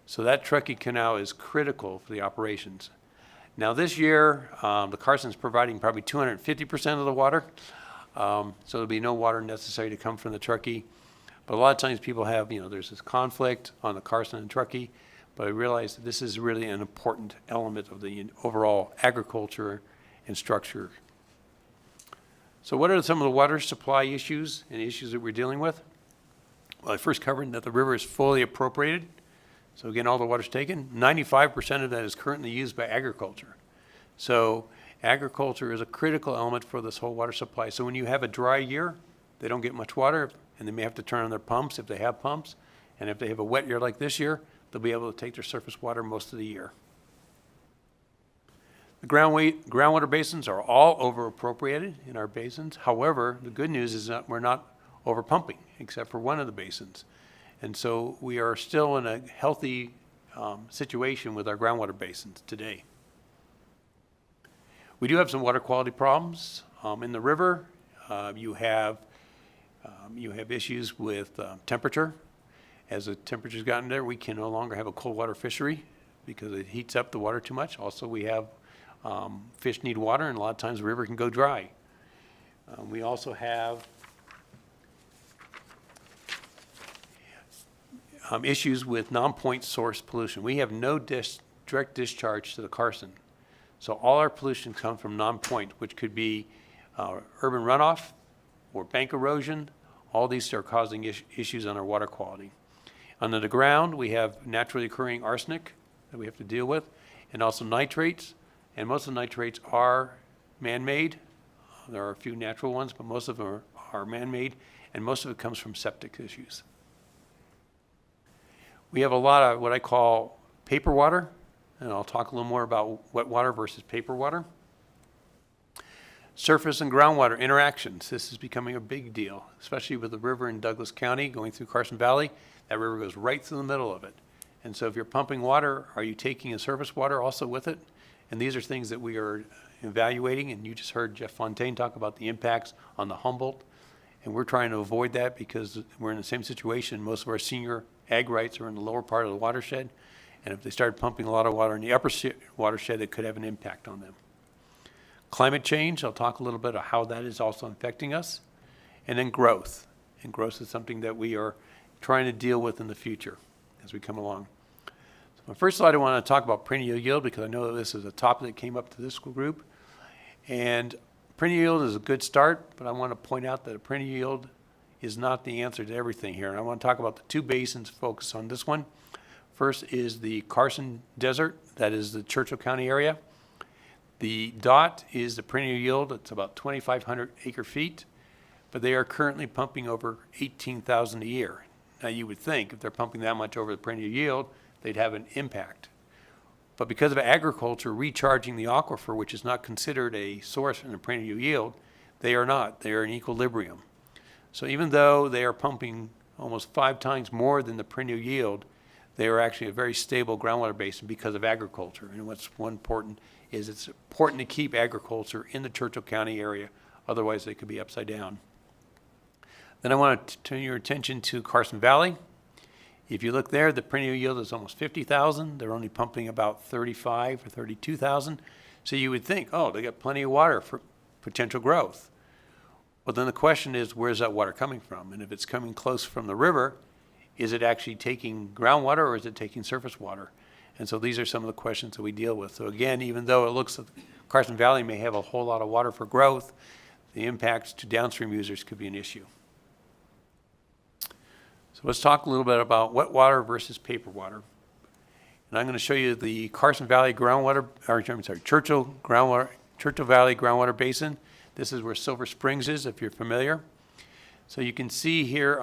Speaker 6: So that Truckee Canal is critical for the operations. Now this year, the Carson's providing probably 250% of the water, so there'll be no water necessary to come from the Truckee. But a lot of times people have, there's this conflict on the Carson and Truckee, but I realize that this is really an important element of the overall agriculture and structure. So what are some of the water supply issues and issues that we're dealing with? Well, I first covered that the river is fully appropriated. So again, all the water's taken. 95% of that is currently used by agriculture. So agriculture is a critical element for this whole water supply. So when you have a dry year, they don't get much water, and they may have to turn on their pumps if they have pumps. And if they have a wet year like this year, they'll be able to take their surface water most of the year. The groundwater basins are all over appropriated in our basins. However, the good news is that we're not over pumping, except for one of the basins. And so we are still in a healthy situation with our groundwater basins today. We do have some water quality problems. In the river, you have issues with temperature. As the temperature's gotten there, we can no longer have a cold water fishery because it heats up the water too much. Also, we have fish need water, and a lot of times the river can go dry. We also have issues with non-point source pollution. We have no direct discharge to the Carson. So all our pollution comes from non-point, which could be urban runoff or bank erosion. All these are causing issues on our water quality. Under the ground, we have naturally occurring arsenic that we have to deal with, and also nitrates. And most of the nitrates are man-made. There are a few natural ones, but most of them are man-made, and most of it comes from septic issues. We have a lot of what I call paper water, and I'll talk a little more about wet water versus paper water. Surface and groundwater interactions. This is becoming a big deal, especially with the river in Douglas County going through Carson Valley. That river goes right through the middle of it. And so if you're pumping water, are you taking in surface water also with it? And these are things that we are evaluating, and you just heard Jeff Fontaine talk about the impacts on the Humboldt. And we're trying to avoid that because we're in the same situation. Most of our senior ag rights are in the lower part of the watershed. And if they start pumping a lot of water in the upper watershed, it could have an impact on them. Climate change, I'll talk a little bit about how that is also affecting us. And then growth. And growth is something that we are trying to deal with in the future as we come along. So my first slide, I want to talk about perennial yield because I know that this is a topic that came up to this group. And perennial yield is a good start, but I want to point out that a perennial yield is not the answer to everything here. And I want to talk about the two basins, focus on this one. First is the Carson Desert, that is the Churchill County area. The dot is the perennial yield. It's about 2,500 acre feet, but they are currently pumping over 18,000 a year. Now you would think if they're pumping that much over the perennial yield, they'd have an impact. But because of agriculture recharging the aquifer, which is not considered a source in the perennial yield, they are not. They are in equilibrium. So even though they are pumping almost 5 times more than the perennial yield, they are actually a very stable groundwater basin because of agriculture. And what's one important is it's important to keep agriculture in the Churchill County area, otherwise they could be upside down. Then I want to turn your attention to Carson Valley. If you look there, the perennial yield is almost 50,000. They're only pumping about 35 or 32,000. So you would think, oh, they got plenty of water for potential growth. Well, then the question is, where's that water coming from? And if it's coming close from the river, is it actually taking groundwater or is it taking surface water? And so these are some of the questions that we deal with. So again, even though it looks like Carson Valley may have a whole lot of water for growth, the impacts to downstream users could be an issue. So let's talk a little bit about wet water versus paper water. And I'm going to show you the Carson Valley groundwater, or I'm sorry, Churchill Valley groundwater basin. This is where Silver Springs is, if you're familiar. So you can see here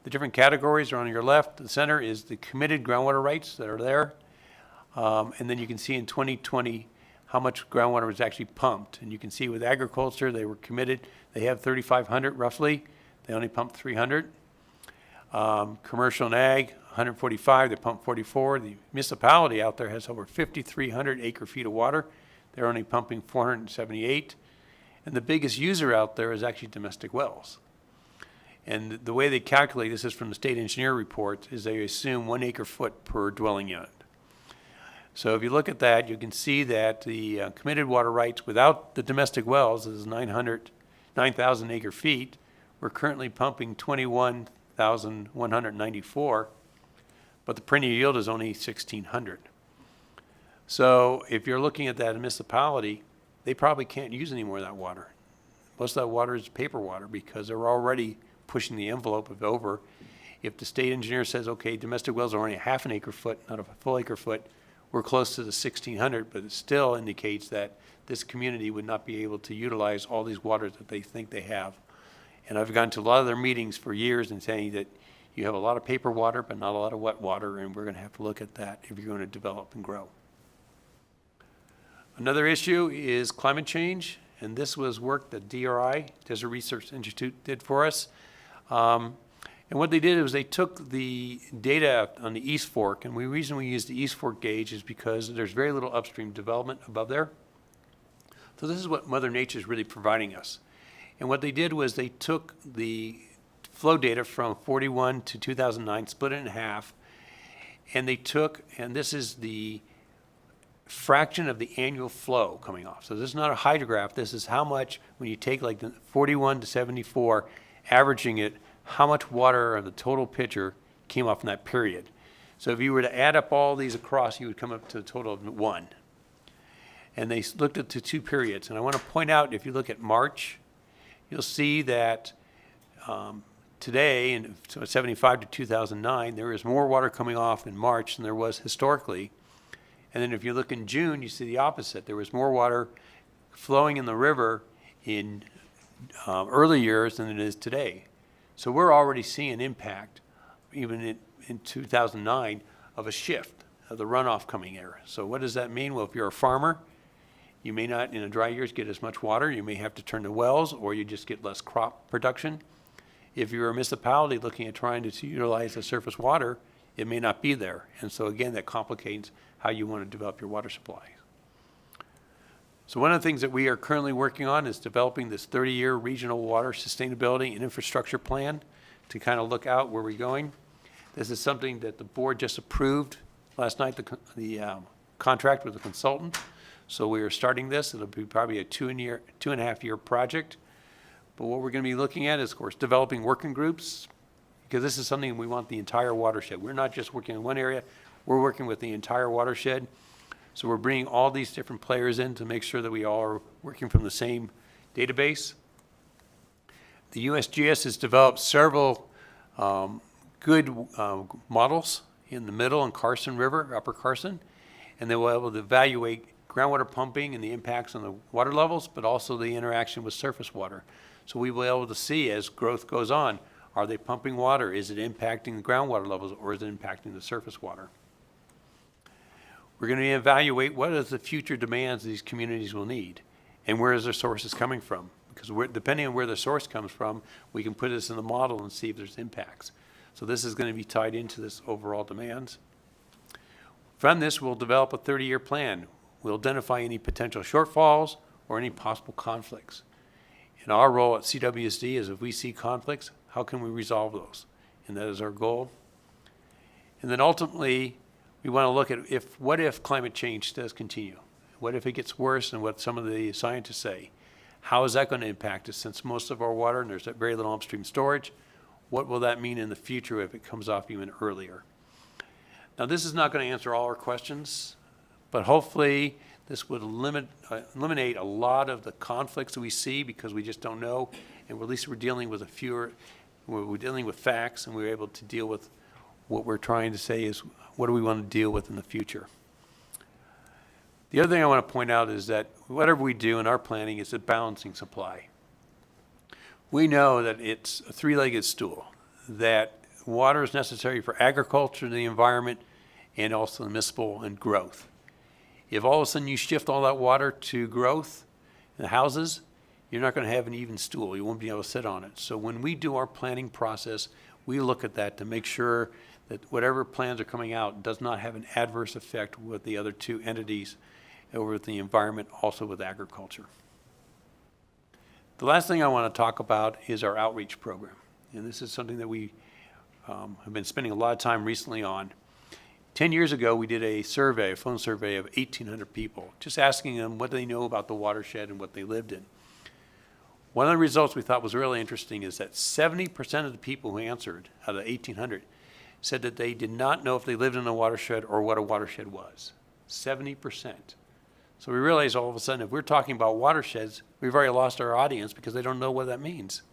Speaker 6: the different categories are on your left. The center is the committed groundwater rights that are there. And then you can see in 2020 how much groundwater was actually pumped. And you can see with agriculture, they were committed. They have 3,500 roughly. They only pumped 300. Commercial and ag, 145. They pumped 44. The municipality out there has over 5,300 acre feet of water. They're only pumping 478. And the biggest user out there is actually domestic wells. And the way they calculate this is from the state engineer report, is they assume 1 acre foot per dwelling unit. So if you look at that, you can see that the committed water rights without the domestic wells is 9,000 acre feet. We're currently pumping 21,194, but the perennial yield is only 1,600. So if you're looking at that municipality, they probably can't use any more of that water. Most of that water is paper water because they're already pushing the envelope of over. If the state engineer says, okay, domestic wells are only a half an acre foot, not a full acre foot, we're close to the 1,600, but it still indicates that this community would not be able to utilize all these waters that they think they have. And I've gone to a lot of their meetings for years and saying that you have a lot of paper water, but not a lot of wet water, and we're going to have to look at that if you're going to develop and grow. Another issue is climate change, and this was work that DRI, Desert Research Institute, did for us. And what they did was they took the data on the East Fork, and the reason we use the East Fork gauge is because there's very little upstream development above there. So this is what Mother Nature is really providing us. And what they did was they took the flow data from 41 to 2009, split it in half, and they took, and this is the fraction of the annual flow coming off. So this is not a hydrograph. This is how much, when you take like the 41 to 74, averaging it, how much water of the total picture came off in that period. So if you were to add up all these across, you would come up to a total of 1. And they looked at the 2 periods. And I want to point out, if you look at March, you'll see that today, in 75 to 2009, there is more water coming off in March than there was historically. And then if you look in June, you see the opposite. There was more water flowing in the river in early years than it is today. So we're already seeing impact, even in 2009, of a shift of the runoff coming here. So what does that mean? Well, if you're a farmer, you may not, in the dry years, get as much water. You may have to turn to wells, or you just get less crop production. If you're a municipality looking at trying to utilize the surface water, it may not be there. And so again, that complicates how you want to develop your water supply. So one of the things that we are currently working on is developing this 30-year regional water sustainability and infrastructure plan to kind of look out where we're going. This is something that the board just approved last night, the contract with the consultant. So we are starting this. It'll be probably a 2.5 year project. But what we're going to be looking at is, of course, developing working groups, because this is something we want the entire watershed. We're not just working in one area, we're working with the entire watershed. So we're bringing all these different players in to make sure that we all are working from the same database. The USGS has developed several good models in the middle and Carson River, Upper Carson, and they will be able to evaluate groundwater pumping and the impacts on the water levels, but also the interaction with surface water. So we will be able to see as growth goes on, are they pumping water? Is it impacting the groundwater levels, or is it impacting the surface water? We're going to evaluate what is the future demands these communities will need, and where is their sources coming from? Because depending on where the source comes from, we can put this in the model and see if there's impacts. So this is going to be tied into this overall demands. From this, we'll develop a 30-year plan. We'll identify any potential shortfalls or any possible conflicts. And our role at CWSD is, if we see conflicts, how can we resolve those? And that is our goal. And then ultimately, we want to look at what if climate change does continue? What if it gets worse than what some of the scientists say? How is that going to impact us, since most of our water, and there's very little upstream storage? What will that mean in the future if it comes off even earlier? Now, this is not going to answer all our questions, but hopefully this would eliminate a lot of the conflicts that we see, because we just don't know, and at least we're dealing with we're dealing with facts, and we're able to deal with what we're trying to say is, what do we want to deal with in the future? The other thing I want to point out is that whatever we do in our planning is a balancing supply. We know that it's a three-legged stool, that water is necessary for agriculture, the environment, and also municipal and growth. If all of a sudden you shift all that water to growth in the houses, you're not going to have an even stool. You won't be able to sit on it. So when we do our planning process, we look at that to make sure that whatever plans are coming out does not have an adverse effect with the other two entities, over with the environment, also with agriculture. The last thing I want to talk about is our outreach program. And this is something that we have been spending a lot of time recently on. 10 years ago, we did a survey, a phone survey of 1,800 people, just asking them what they know about the watershed and what they lived in. One of the results we thought was really interesting is that 70% of the people who answered out of 1,800 said that they did not know if they lived in a watershed or what a watershed was. 70%. So we realized all of a sudden, if we're talking about watersheds, we've already lost our audience because they don't know what that means.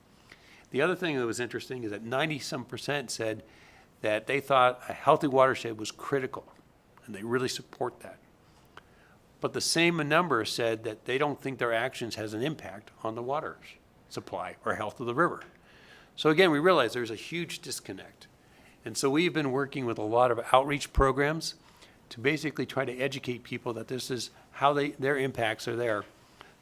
Speaker 6: The other thing that was interesting is that 90-some% said that they thought a healthy watershed was critical, and they really support that. But the same number said that they don't think their actions has an impact on the water supply or health of the river. So again, we realize there's a huge disconnect. And so we've been working with a lot of outreach programs to basically try to educate people that this is how their impacts are there.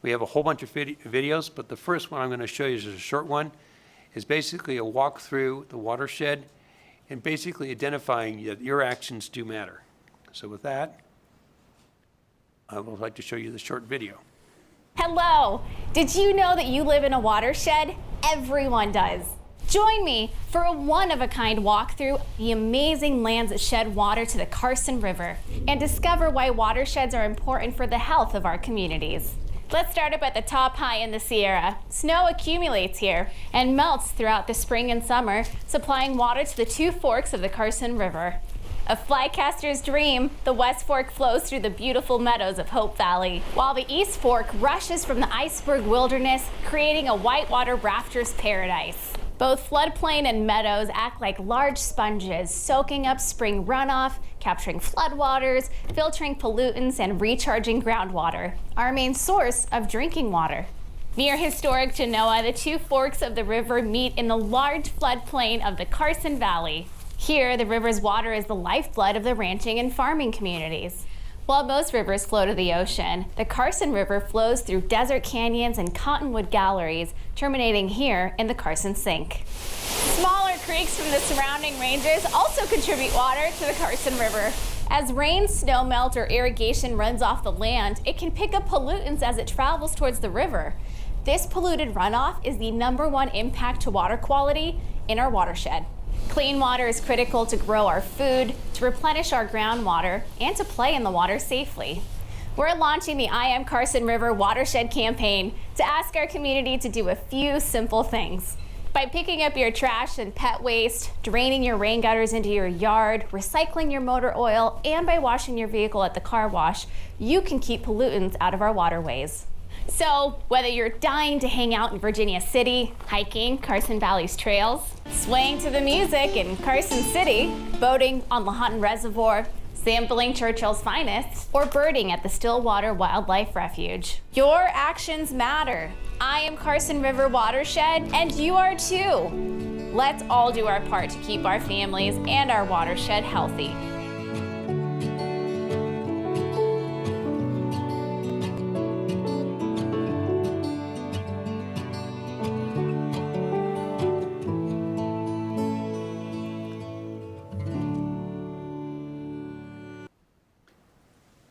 Speaker 6: We have a whole bunch of videos, but the first one I'm going to show you is a short one. Is basically a walk through the watershed and basically identifying that your actions do matter. So with that, I would like to show you the short video.
Speaker 7: Hello! Did you know that you live in a watershed? Everyone does. Join me for a one-of-a-kind walkthrough the amazing lands that shed water to the Carson River and discover why watersheds are important for the health of our communities. Let's start up at the top high in the Sierra. Snow accumulates here and melts throughout the spring and summer, supplying water to the two forks of the Carson River. A flycaster's dream, the West Fork flows through the beautiful meadows of Hope Valley, while the East Fork rushes from the iceberg wilderness, creating a whitewater rafter's paradise. Both floodplain and meadows act like large sponges, soaking up spring runoff, capturing floodwaters, filtering pollutants, and recharging groundwater, our main source of drinking water. Near historic Genoa, the two forks of the river meet in the large floodplain of the Carson Valley. Here, the river's water is the lifeblood of the ranching and farming communities. While most rivers flow to the ocean, the Carson River flows through desert canyons and cottonwood galleries, terminating here in the Carson Sink. Smaller creeks from the surrounding ranges also contribute water to the Carson River. As rain, snowmelt, or irrigation runs off the land, it can pick up pollutants as it travels towards the river. This polluted runoff is the #1 impact to water quality in our watershed. Clean water is critical to grow our food, to replenish our groundwater, and to play in the water safely. We're launching the I Am Carson River Watershed campaign to ask our community to do a few simple things. By picking up your trash and pet waste, draining your rain gutters into your yard, recycling your motor oil, and by washing your vehicle at the car wash, you can keep pollutants out of our waterways. So, whether you're dying to hang out in Virginia City, hiking Carson Valley's trails, swaying to the music in Carson City, boating on Lahontan Reservoir, sampling Churchill's finest, or birding at the Stillwater Wildlife Refuge, your actions matter. I am Carson River Watershed, and you are too. Let's all do our part to keep our families and our watershed healthy.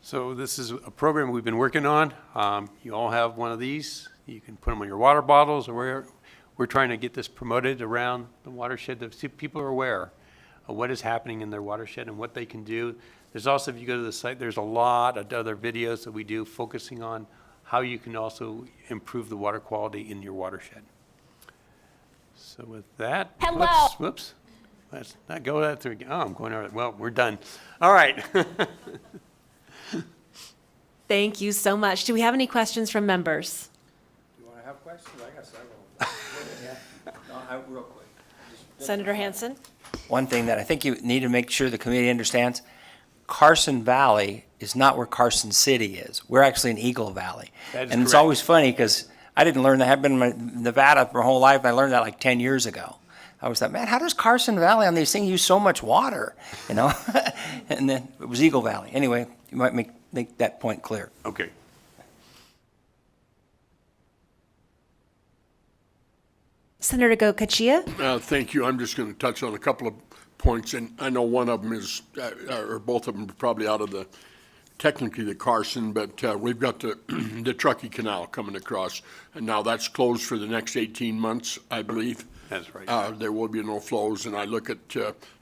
Speaker 6: So this is a program we've been working on. You all have one of these. You can put them in your water bottles, or we're trying to get this promoted around the watershed so people are aware of what is happening in their watershed and what they can do. There's also, if you go to the site, there's a lot of other videos that we do focusing on how you can also improve the water quality in your watershed. So with that,
Speaker 7: Hello.
Speaker 6: whoops, let's not go that through again. Oh, I'm going over it. Well, we're done. All right.
Speaker 1: Thank you so much. Do we have any questions from members?
Speaker 5: Do you want to have questions? I got several. Real quick.
Speaker 1: Senator Hansen?
Speaker 5: One thing that I think you need to make sure the committee understands, Carson Valley is not where Carson City is. We're actually in Eagle Valley.
Speaker 6: That is
Speaker 5: And it's
Speaker 6: correct.
Speaker 5: always funny because I didn't learn that. I've been in Nevada for my whole life, and I learned that like 10 years ago. I was like, man, how does Carson Valley on these things use so much water? You know? And then it was Eagle Valley. Anyway, you might make that point clear.
Speaker 6: Okay.
Speaker 1: Senator Goicoechea?
Speaker 4: Thank you. I'm just going to touch on a couple of points, and I know one of them is, or both of them are probably out of the, technically the Carson, but we've got the, the Truckee Canal coming across, and now that's closed for the next 18 months, I believe.
Speaker 6: That's right.
Speaker 4: There will be no flows, and I look at,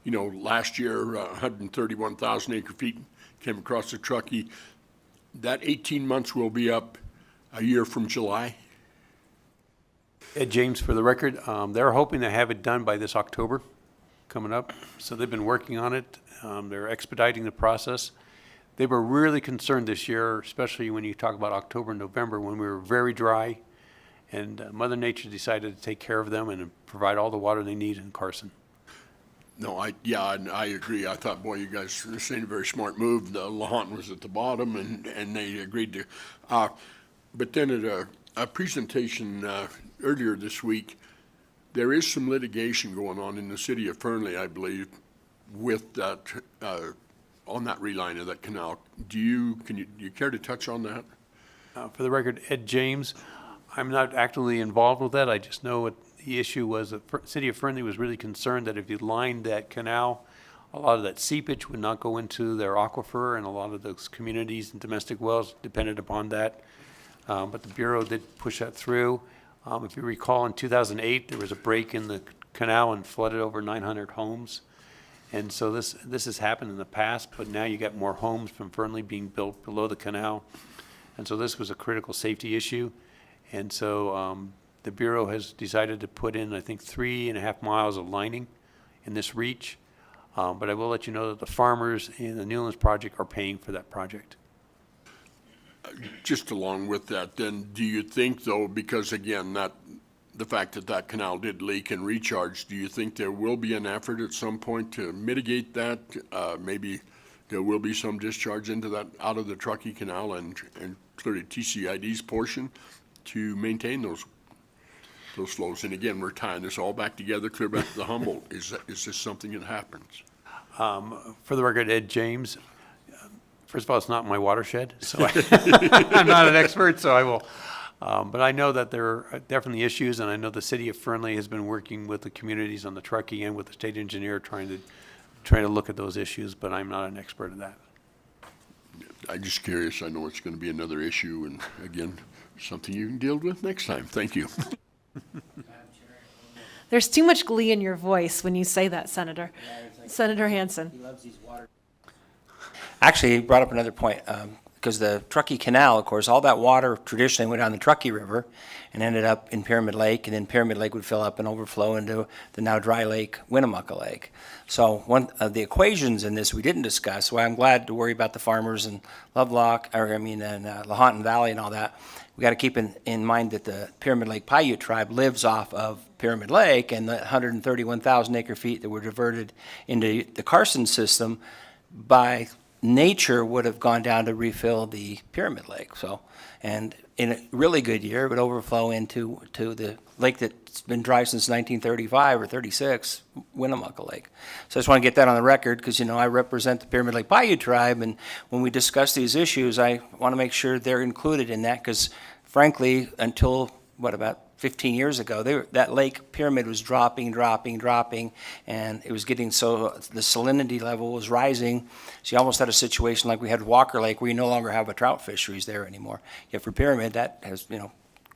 Speaker 4: last year, 131,000 acre feet came across the Truckee. That 18 months will be up a year from July.
Speaker 6: Ed James, for the record, they're hoping to have it done by this October coming up. So they've been working on it. They're expediting the process. They were really concerned this year, especially when you talk about October and November, when we were very dry. And Mother Nature decided to take care of them and provide all the water they need in Carson.
Speaker 4: No, I agree. I thought, boy, you guys are saying a very smart move. The Lahontan was at the bottom, and they agreed to. But then at a presentation earlier this week, there is some litigation going on in the city of Fernley, I believe, with that on that reline of that canal. Do you care to touch on that?
Speaker 6: For the record, Ed James, I'm not actively involved with that. I just know what the issue was. The city of Fernley was really concerned that if you lined that canal, a lot of that seepage would not go into their aquifer, and a lot of those communities and domestic wells depended upon that. But the Bureau did push that through. If you recall, in 2008, there was a break in the canal and flooded over 900 homes. And so this has happened in the past, but now you got more homes from Fernley being built below the canal. And so this was a critical safety issue. And so the Bureau has decided to put in, I think, 3.5 miles of lining in this reach. But I will let you know that the farmers in the Newlands project are paying for that project.
Speaker 4: Just along with that, then, do you think, though, because again, the fact that that canal did leak and recharge, do you think there will be an effort at some point to mitigate that? Maybe there will be some discharge into that, out of the Truckee Canal and clearly TCID's portion to maintain those flows. And again, we're tying this all back together, clear back to the Humboldt. Is this something that happens?
Speaker 6: For the record, Ed James, first of all, it's not my watershed, so I'm not an expert, so I will. But I know that there are definitely issues, and I know the city of Fernley has been working with the communities on the Truckee and with the state engineer trying to look at those issues, but I'm not an expert at that.
Speaker 4: I'm just curious. I know it's going to be another issue, and again, something you can deal with next time. Thank you.
Speaker 1: There's too much glee in your voice when you say that, Senator. Senator Hansen.
Speaker 5: Actually, you brought up another point, because the Truckee Canal, of course, all that water traditionally went down the Truckee River and ended up in Pyramid Lake, and then Pyramid Lake would fill up and overflow into the now dry lake, Winnemucca Lake. So one of the equations in this we didn't discuss, well, I'm glad to worry about the farmers in Lovelock, and Lahontan Valley and all that. We got to keep in mind that the Pyramid Lake Paiute tribe lives off of Pyramid Lake, and the 131,000 acre feet that were diverted into the Carson system by nature would have gone down to refill the Pyramid Lake. So, and in a really good year, it would overflow into the lake that's been dry since 1935 or 36, Winnemucca Lake. So I just want to get that on the record because, you know, I represent the Pyramid Lake Paiute tribe, and when we discuss these issues, I want to make sure they're included in that because, frankly, until, about 15 years ago, that lake pyramid was dropping, and it was getting so the salinity level was rising. So you almost had a situation like we had Walker Lake where you no longer have a trout fisheries there anymore. Yet for pyramid, that has,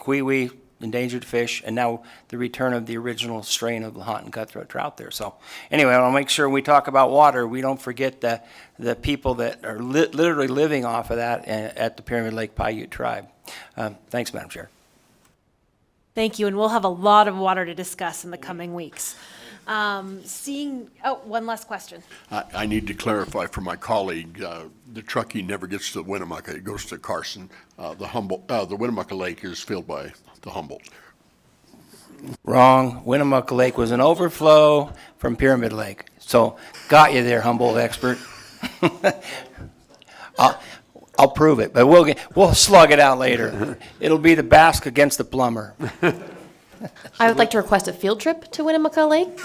Speaker 5: kiwi, endangered fish, and now the return of the original strain of Lahontan cutthroat trout there. So anyway, I want to make sure when we talk about water, we don't forget the people that are literally living off of that at the Pyramid Lake Paiute tribe. Thanks, Madam Chair.
Speaker 1: Thank you, and we'll have a lot of water to discuss in the coming weeks. One last question.
Speaker 4: I need to clarify for my colleague, the Truckee never gets to Winnemucca, it goes to Carson. The Winnemucca Lake is filled by the Humboldt.
Speaker 5: Wrong. Winnemucca Lake was an overflow from Pyramid Lake. So, got you there, Humboldt expert. I'll prove it, but we'll slug it out later. It'll be the Basque against the plumber.
Speaker 8: I would like to request a field trip to Winnemucca Lake.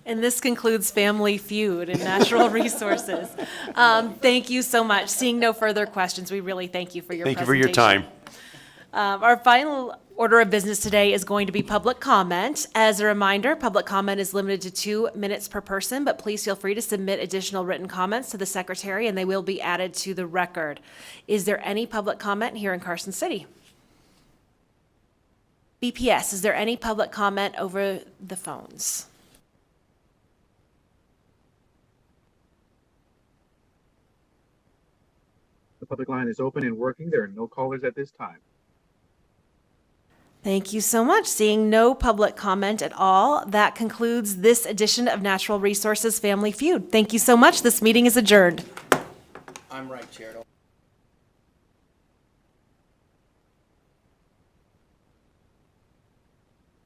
Speaker 1: And this concludes Family Feud and Natural Resources. Thank you so much. Seeing no further questions, we really thank you for your presentation.
Speaker 6: Thank you for your time.
Speaker 1: Our final order of business today is going to be public comment. As a reminder, public comment is limited to 2 minutes per person, but please feel free to submit additional written comments to the secretary and they will be added to the record. Is there any public comment here in Carson City? BPS, is there any public comment over the phones?
Speaker 9: The public line is open and working. There are no callers at this time.
Speaker 1: Thank you so much. Seeing no public comment at all, that concludes this edition of Natural Resources Family Feud. Thank you so much. This meeting is adjourned.
Speaker 5: I'm right, Chair.